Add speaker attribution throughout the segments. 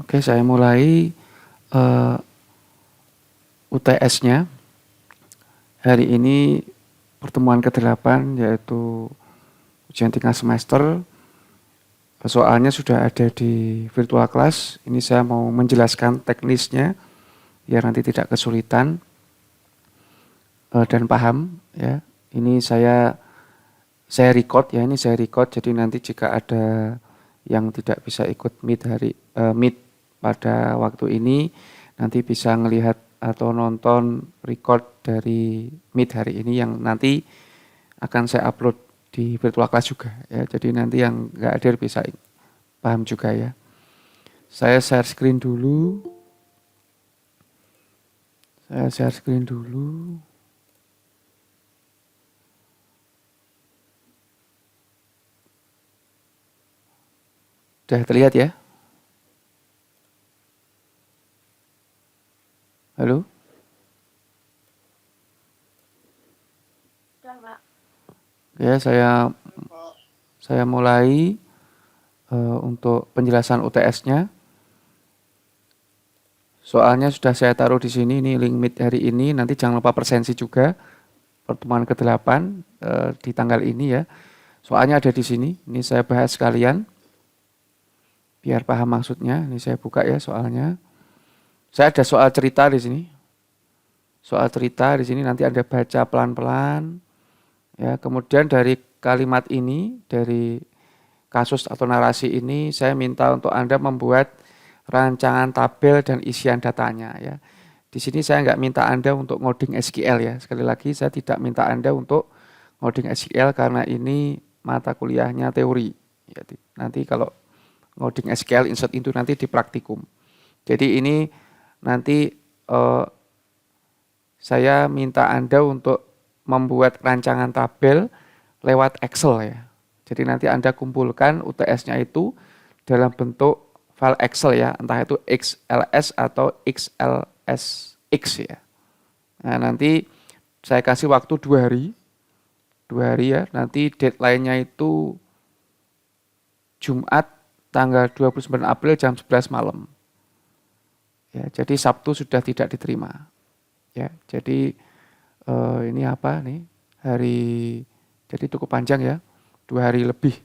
Speaker 1: Oke, saya mulai UTS-nya. Hari ini pertemuan ke-8 yaitu ujian tingkat semester. Soalnya sudah ada di virtual class. Ini saya mau menjelaskan teknisnya biar nanti tidak kesulitan dan paham ya. Ini saya record ya, ini saya record, jadi nanti jika ada yang tidak bisa ikut meet pada waktu ini, nanti bisa melihat atau nonton record dari meet hari ini yang nanti akan saya upload di virtual class juga ya. Jadi nanti yang nggak hadir bisa paham juga ya. Saya share screen dulu. Sudah terlihat ya? Halo? Ya, saya mulai untuk penjelasan UTS-nya. Soalnya sudah saya taruh di sini, ini link meet hari ini. Nanti jangan lupa presensi juga pertemuan ke-8 di tanggal ini ya. Soalnya ada di sini. Ini saya bahas sekalian biar paham maksudnya. Ini saya buka ya soalnya. Saya ada soal cerita di sini. Soal cerita di sini nanti Anda baca pelan-pelan. Ya, kemudian dari kalimat ini, dari kasus atau narasi ini, saya minta untuk Anda membuat rancangan tabel dan isian datanya ya. Di sini saya nggak minta Anda untuk ngoding SQL ya. Sekali lagi saya tidak minta Anda untuk ngoding SQL karena ini mata kuliahnya teori. Ya, nanti kalau ngoding SQL insert into nanti di praktikum. Jadi ini nanti saya minta Anda untuk membuat rancangan tabel lewat Excel ya. Jadi nanti Anda kumpulkan UTS-nya itu dalam bentuk file Excel ya, entah itu XLS atau XLSX ya. Nah, nanti saya kasih waktu 2 hari. 2 hari ya, nanti deadline-nya itu Jumat tanggal 29 April jam 11 malam. Ya, jadi Sabtu sudah tidak diterima. Ya, jadi ini apa nih? Jadi cukup panjang ya. 2 hari lebih.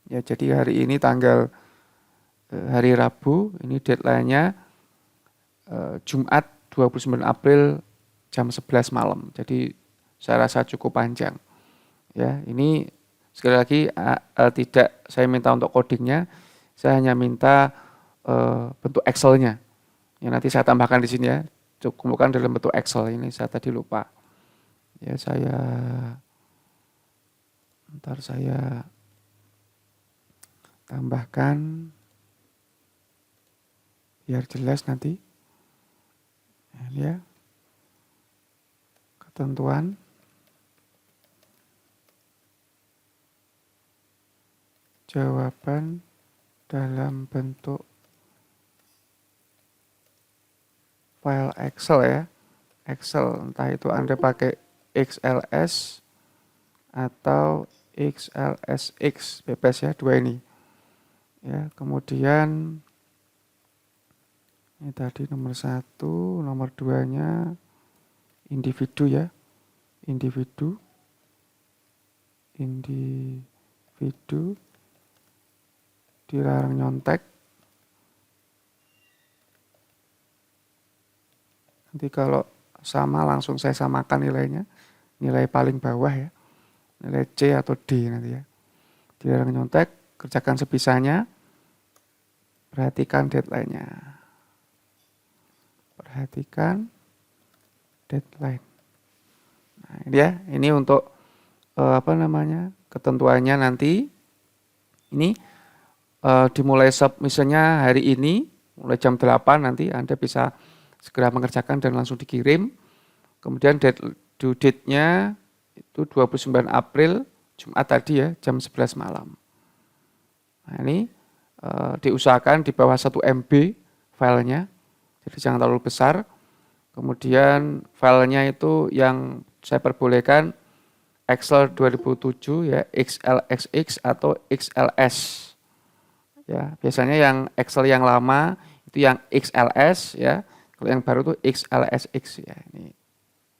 Speaker 1: Ya, jadi hari ini tanggal hari Rabu, ini deadline-nya Jumat 29 April jam 11 malam. Jadi saya rasa cukup panjang. Ya, ini sekali lagi tidak saya minta untuk codingnya, saya hanya minta bentuk Excel-nya. Ya, nanti saya tambahkan di sini ya. Kumpulkan dalam bentuk Excel, ini saya tadi lupa. Ya, saya tambahkan biar jelas nanti. Ya. Ketentuan jawaban dalam bentuk file Excel ya. Excel, entah itu Anda pakai XLS atau XLSX, bebas ya, 2 ini. Ya, kemudian ini tadi nomor 1, nomor 2-nya individu ya. Individu dilarang nyontek. Nanti kalau sama langsung saya samakan nilainya. Nilai paling bawah ya. Nilai C atau D nanti ya. Dilarang nyontek, kerjakan sebisanya. Perhatikan deadline-nya. Perhatikan deadline. Nah, ini ya, ini untuk ketentuannya nanti. Ini dimulai submission-nya hari ini, mulai jam 8 nanti Anda bisa segera mengerjakan dan langsung dikirim. Kemudian due date-nya itu 29 April, Jumat tadi ya, jam 11 malam. Nah, ini diusahakan di bawah 1 MB filenya, jadi jangan terlalu besar. Kemudian filenya itu yang saya perbolehkan Excel 2007 ya, XLSX atau XLS. Ya, biasanya yang Excel yang lama itu yang XLS ya. Kalau yang baru itu XLSX ya. Ini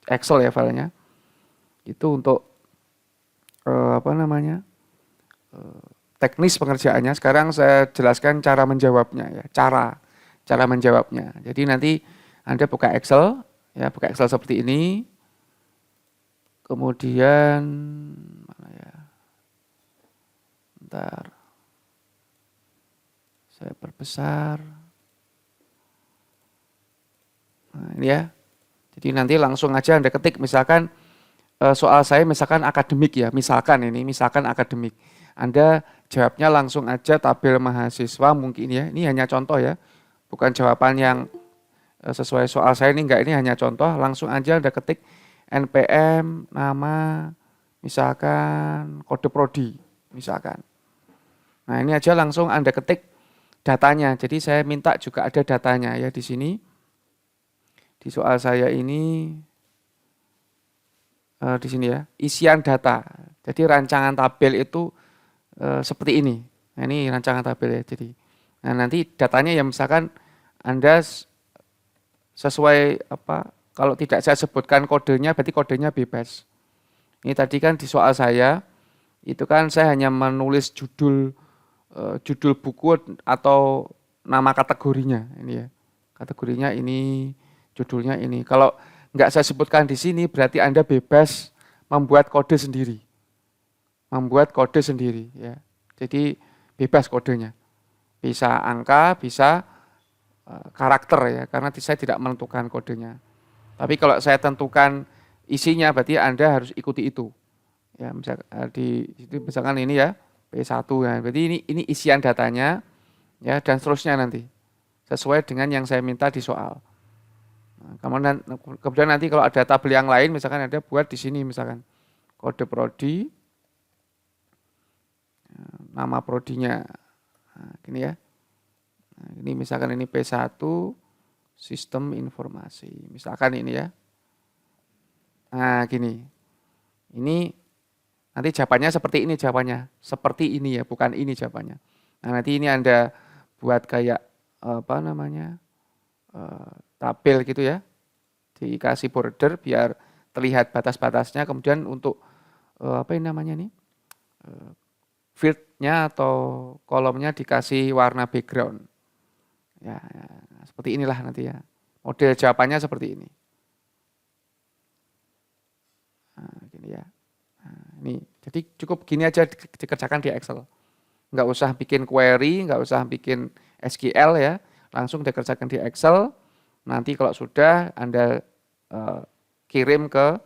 Speaker 1: Excel ya filenya. Itu untuk apa namanya? Teknis pengerjaannya. Sekarang saya jelaskan cara menjawabnya ya. Cara menjawabnya. Jadi nanti Anda buka Excel ya, buka Excel seperti ini. Kemudian mana ya? Bentar. Saya perbesar. Nah, ini ya. Jadi nanti langsung aja Anda ketik misalkan soal saya misalkan akademik ya, misalkan akademik. Anda jawabnya langsung aja tabel mahasiswa mungkin ya. Ini hanya contoh ya. Bukan jawaban yang sesuai soal saya ini enggak, ini hanya contoh. Langsung aja Anda ketik NPM, nama, misalkan kode prodi, misalkan. Nah, ini aja langsung Anda ketik datanya. Jadi saya minta juga ada datanya ya di sini. Di soal saya ini di sini ya, isian data. Jadi rancangan tabel itu seperti ini. Nah, ini rancangan tabel ya. Jadi, nah nanti datanya ya misalkan Anda sesuai apa? Kalau tidak saya sebutkan kodenya, berarti kodenya bebas. Ini tadi kan di soal saya itu kan saya hanya menulis judul buku atau nama kategorinya ini ya. Kategorinya ini, judulnya ini. Kalau nggak saya sebutkan di sini berarti Anda bebas membuat kode sendiri. Membuat kode sendiri ya. Jadi bebas kodenya. Bisa angka, bisa karakter ya, karena saya tidak menentukan kodenya. Tapi kalau saya tentukan isinya berarti Anda harus ikuti itu. Ya, misalkan ini ya, P1 ya. Berarti ini isian datanya ya dan seterusnya nanti. Sesuai dengan yang saya minta di soal. Nah, kemudian nanti kalau ada tabel yang lain misalkan ada buat di sini misalkan kode prodi, nama prodinya. Nah, gini ya. Nah, ini misalkan ini P1 sistem informasi. Misalkan ini ya. Nah, gini. Ini nanti jawabannya seperti ini jawabannya. Seperti ini ya, bukan ini jawabannya. Nah, nanti ini Anda buat kayak apa namanya? Tabel gitu ya. Dikasih border biar terlihat batas-batasnya. Kemudian untuk apa ini namanya nih? Fieldnya atau kolomnya dikasih warna background. Ya, seperti inilah nanti ya. Model jawabannya seperti ini. Nah, gini ya. Nah, ini jadi cukup gini aja dikerjakan di Excel. Nggak usah bikin query, nggak usah bikin SQL ya. Langsung dikerjakan di Excel. Nanti kalau sudah Anda kirim ke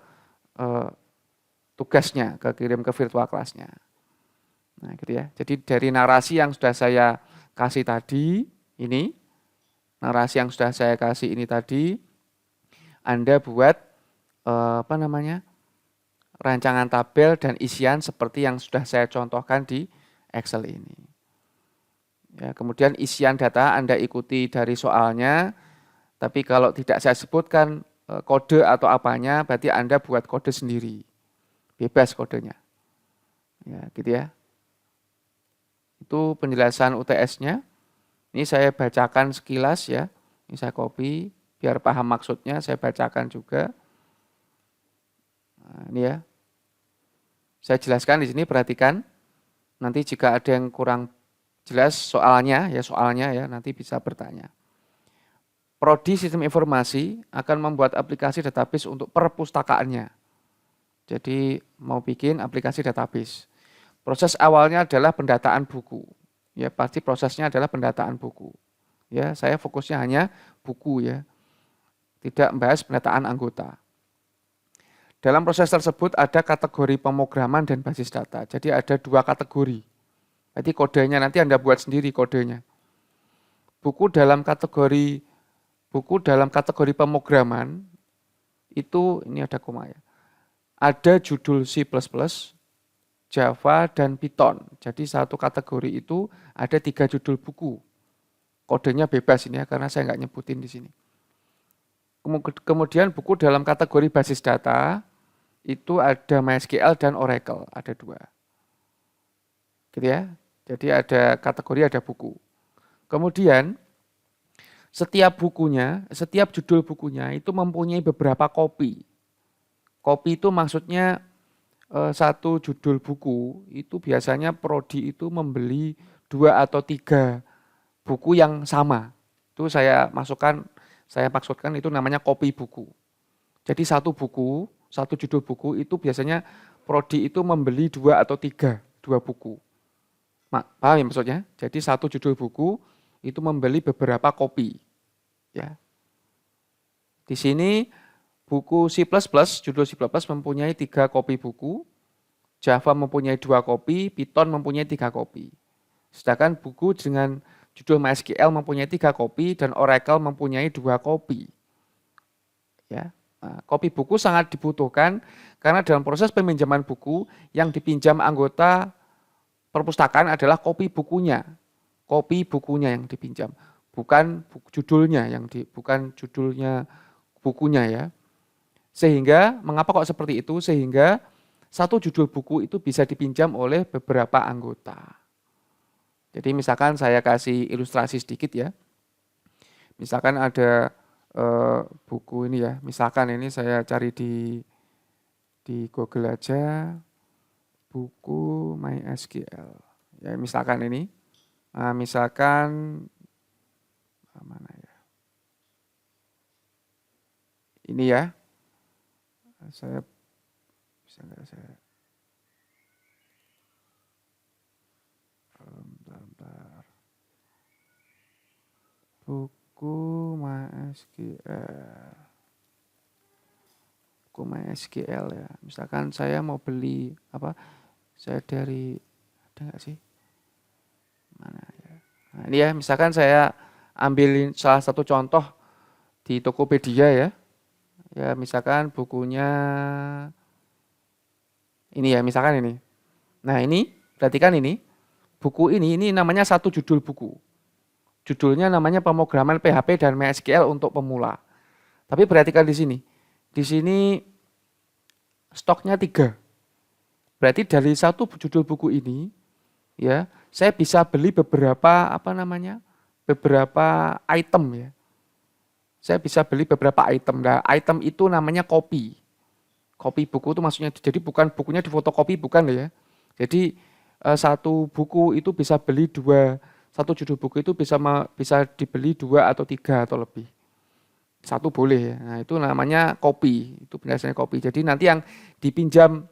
Speaker 1: tugasnya, kirim ke virtual class-nya. Nah, gitu ya. Jadi dari narasi yang sudah saya kasih tadi, ini narasi yang sudah saya kasih ini tadi, Anda buat apa namanya? Rancangan tabel dan isian seperti yang sudah saya contohkan di Excel ini. Ya, kemudian isian data Anda ikuti dari soalnya, tapi kalau tidak saya sebutkan kode atau apanya, berarti Anda buat kode sendiri. Bebas kodenya. Ya, gitu ya. Itu penjelasan UTS-nya. Ini saya bacakan sekilas ya. Ini saya copy biar paham maksudnya, saya bacakan juga. Nah, ini ya. Saya jelaskan di sini, perhatikan. Nanti jika ada yang kurang jelas soalnya ya nanti bisa bertanya. Prodi Sistem Informasi akan membuat aplikasi database untuk perpustakaannya. Jadi mau bikin aplikasi database. Proses awalnya adalah pendataan buku. Ya, pasti prosesnya adalah pendataan buku. Ya, saya fokusnya hanya buku ya. Tidak membahas pendataan anggota. Dalam proses tersebut ada kategori pemrograman dan basis data. Jadi ada dua kategori. Jadi kodenya nanti Anda buat sendiri kodenya. Buku dalam kategori pemrograman itu ini ada koma ya. Ada judul C++, Java, dan Python. Jadi satu kategori itu ada 3 judul buku. Kodenya bebas ini ya, karena saya nggak nyebutin di sini. Kemudian buku dalam kategori basis data, itu ada MySQL dan Oracle, ada 2. Gitu ya. Jadi ada kategori, ada buku. Kemudian setiap bukunya, setiap judul bukunya itu mempunyai beberapa kopi. Kopi itu maksudnya satu judul buku itu biasanya prodi itu membeli 2 atau 3 buku yang sama. Itu saya maksudkan itu namanya kopi buku. Jadi satu buku, satu judul buku itu biasanya prodi itu membeli 2 atau 3 buku. Paham ya maksudnya? Jadi satu judul buku itu membeli beberapa kopi. Ya. Di sini buku C++, judul C++ mempunyai 3 kopi buku, Java mempunyai 2 kopi, Python mempunyai 3 kopi. Sedangkan buku dengan judul MySQL mempunyai 3 kopi dan Oracle mempunyai 2 kopi. Ya. Nah, kopi buku sangat dibutuhkan karena dalam proses peminjaman buku yang dipinjam anggota perpustakaan adalah kopi bukunya. Kopi bukunya yang dipinjam, bukan judulnya bukan judulnya bukunya ya. Sehingga mengapa kok seperti itu? Sehingga satu judul buku itu bisa dipinjam oleh beberapa anggota. Jadi misalkan saya kasih ilustrasi sedikit ya. Misalkan ada buku ini ya. Misalkan ini saya cari di Google aja buku MySQL. Ya misalkan ini. Nah, misalkan mana ya? Ini ya. Saya bisa nggak saya bentar. Buku MySQL. Buku MySQL ya. Misalkan saya mau beli apa? Saya dari ada nggak sih? Mana ya? Nah, ini ya, misalkan saya ambil salah satu contoh di Tokopedia ya. Ya, misalkan bukunya ini ya, misalkan ini. Nah, ini perhatikan ini. Buku ini namanya satu judul buku. Judulnya namanya Pemrograman PHP dan MySQL untuk pemula. Tapi perhatikan di sini. Di sini stoknya 3. Berarti dari satu judul buku ini ya, saya bisa beli beberapa beberapa item ya. Saya bisa beli beberapa item. Nah, item itu namanya kopi. Kopi buku itu maksudnya jadi bukan bukunya difotokopi, bukan ya. Jadi satu buku itu bisa beli 2, satu judul buku itu bisa dibeli 2 atau 3 atau lebih. Satu boleh ya. Nah, itu namanya kopi. Itu biasanya kopi. Jadi nanti yang dipinjam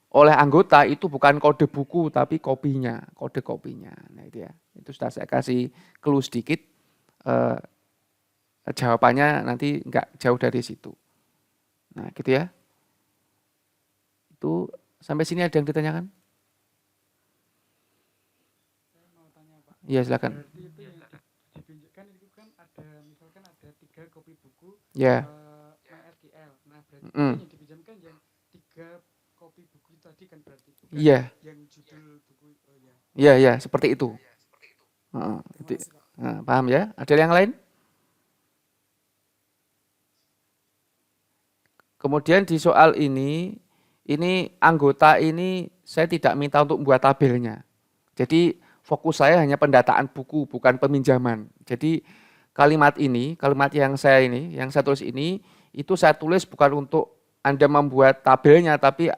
Speaker 1: oleh anggota itu bukan kode buku tapi kopinya, kode kopinya. Nah, itu ya. Itu sudah saya kasih clue sedikit. Jawabannya nanti enggak jauh dari situ. Nah, gitu ya. Itu sampai sini ada yang ditanyakan?
Speaker 2: Saya mau tanya Pak.
Speaker 1: Iya, silakan.
Speaker 2: Berarti itu yang dipinjamkan itu kan ada misalkan ada 3 kopi buku
Speaker 1: Ya.
Speaker 2: MySQL. Nah, berarti
Speaker 1: Mm.
Speaker 2: yang dipinjamkan yang 3 kopi buku tadi kan berarti bukan
Speaker 1: Iya.
Speaker 2: yang judul buku. Oh ya.
Speaker 1: Iya, iya, seperti itu.
Speaker 2: Terima kasih Pak.
Speaker 1: Nah, paham ya? Ada yang lain? Kemudian di soal ini anggota ini saya tidak minta untuk membuat tabelnya. Jadi fokus saya hanya pendataan buku, bukan peminjaman. Jadi kalimat yang saya tulis ini, itu saya tulis bukan untuk Anda membuat tabelnya, tapi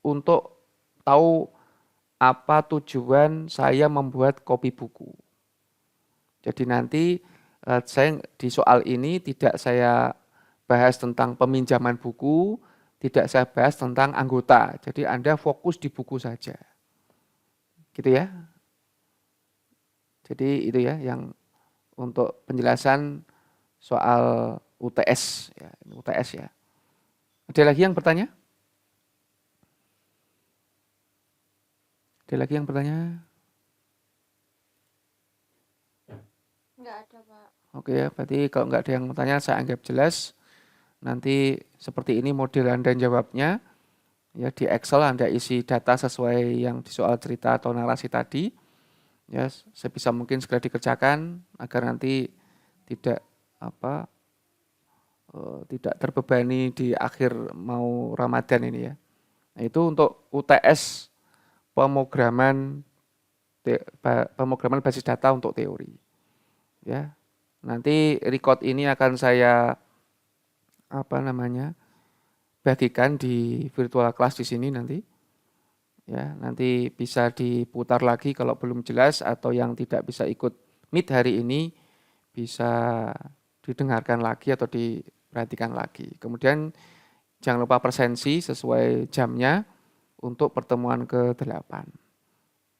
Speaker 1: untuk tahu apa tujuan saya membuat kopi buku. Jadi nanti saya di soal ini tidak saya bahas tentang peminjaman buku, tidak saya bahas tentang anggota. Jadi Anda fokus di buku saja. Gitu ya. Jadi itu ya yang untuk penjelasan soal UTS ya, UTS ya. Ada lagi yang bertanya? Ada lagi yang bertanya?
Speaker 3: Enggak ada, Pak.
Speaker 1: Oke ya, berarti kalau nggak ada yang bertanya saya anggap jelas. Nanti seperti ini model Anda jawabnya. Ya, di Excel Anda isi data sesuai yang di soal cerita atau narasi tadi. Ya, sebisa mungkin segera dikerjakan agar nanti tidak tidak terbebani di akhir mau Ramadan ini ya. Nah, itu untuk UTS pemrograman pemrograman basis data untuk teori. Ya, nanti record ini akan saya bagikan di virtual class di sini nanti. Ya, nanti bisa diputar lagi kalau belum jelas atau yang tidak bisa ikut meet hari ini bisa didengarkan lagi atau diperhatikan lagi. Kemudian jangan lupa presensi sesuai jamnya untuk pertemuan ke-8.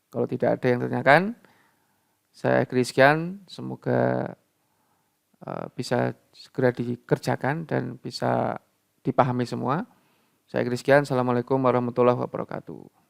Speaker 1: Kalau tidak ada yang ditanyakan, saya akhiri sekian. Semoga bisa segera dikerjakan dan bisa dipahami semua. Saya akhiri sekian. Assalamualaikum warahmatullahi wabarakatuh.